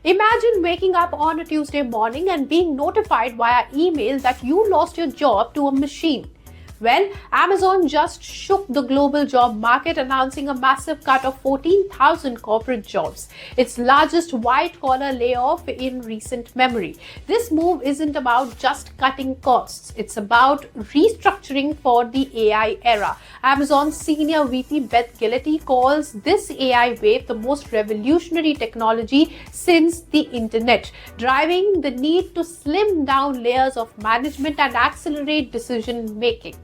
Imagine waking up on a Tuesday morning and being notified via email that you lost your job to a machine. Well, Amazon just shook the global job market, announcing a massive cut of 14,000 corporate jobs, its largest white-collar layoff in recent memory. This move isn't about just cutting costs, it's about restructuring for the AI era. Amazon's senior VP Beth Gillette calls this AI wave the most revolutionary technology since the internet, driving the need to slim down layers of management and accelerate decision-making.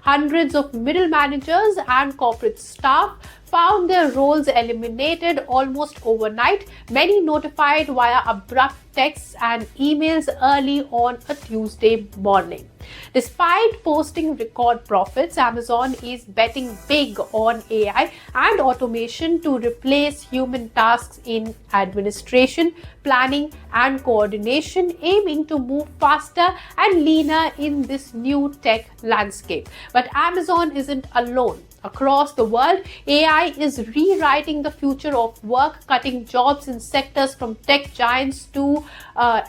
Hundreds of middle managers and corporate staff found their roles eliminated almost overnight, many notified via abrupt texts and emails early on a Tuesday morning. Despite posting record profits, Amazon is betting big on AI and automation to replace human tasks in administration, planning, and coordination, aiming to move faster and leaner in this new tech landscape. But Amazon isn't alone. Across the world, AI is rewriting the future of work, cutting jobs in sectors from tech giants to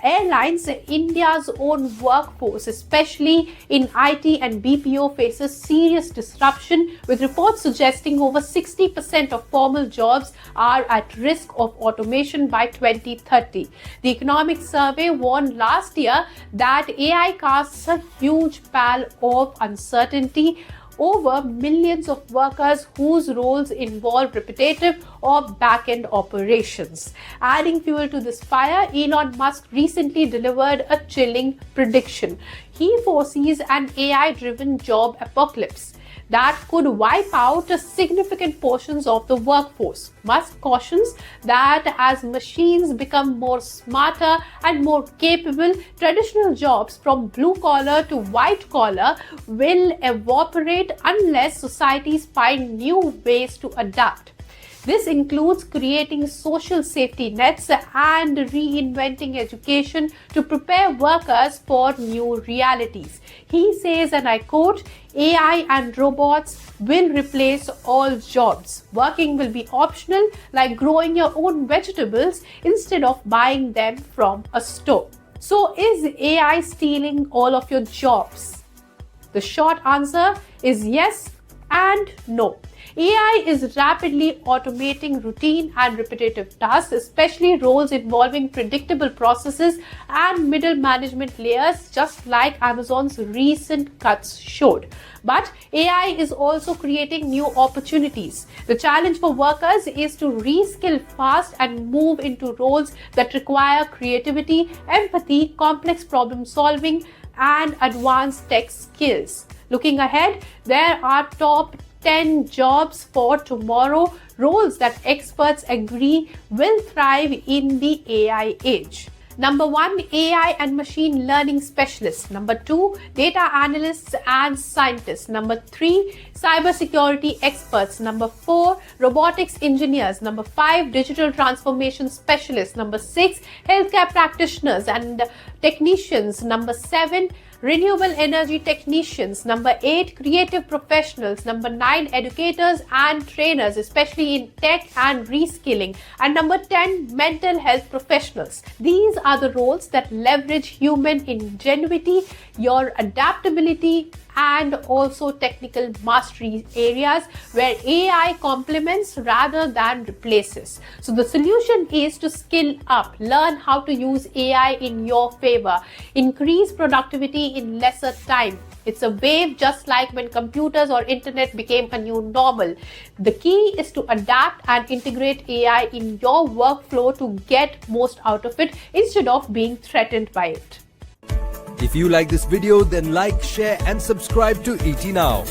airlines. India's own workforce, especially in IT and BPO, faces serious disruption, with reports suggesting over 60% of formal jobs are at risk of automation by 2030. The Economic Survey warned last year that AI casts a huge pall of uncertainty over millions of workers whose roles involve repetitive or back-end operations. Adding fuel to this fire, Elon Musk recently delivered a chilling prediction. He foresees an AI-driven job apocalypse that could wipe out significant portions of the workforce. Musk cautions that as machines become more smarter and more capable, traditional jobs from blue collar to white collar will evaporate unless societies find new ways to adapt. This includes creating social safety nets and reinventing education to prepare workers for new realities. He says, and I quote, "AI and robots will replace all jobs. Working will be optional, like growing your own vegetables instead of buying them from a store." So, is AI stealing all of your jobs? The short answer is yes and no. AI is rapidly automating routine and repetitive tasks, especially roles involving predictable processes and middle management layers, just like Amazon's recent cuts showed. But AI is also creating new opportunities. The challenge for workers is to reskill fast and move into roles that require creativity, empathy, complex problem solving, and advanced tech skills. Looking ahead, there are top 10 jobs for tomorrow, roles that experts agree will thrive in the AI age. Number 1, AI and machine learning specialists. Number 2, data analysts and scientists. Number 3, cybersecurity experts. Number 4, robotics engineers. Number 5, digital transformation specialists. Number 6, healthcare practitioners and technicians. Number 7, renewable energy technicians. Number 8, creative professionals. Number 9, educators and trainers, especially in tech and reskilling. And number 10, mental health professionals. These are the roles that leverage human ingenuity, your adaptability, and also technical mastery areas where AI complements rather than replaces. So the solution is to skill up, learn how to use AI in your favor, increase productivity in lesser time. It's a wave just like when computers or internet became a new normal. The key is to adapt and integrate AI in your workflow to get most out of it instead of being threatened by it. If you like this video, then like, share and subscribe to ET Now.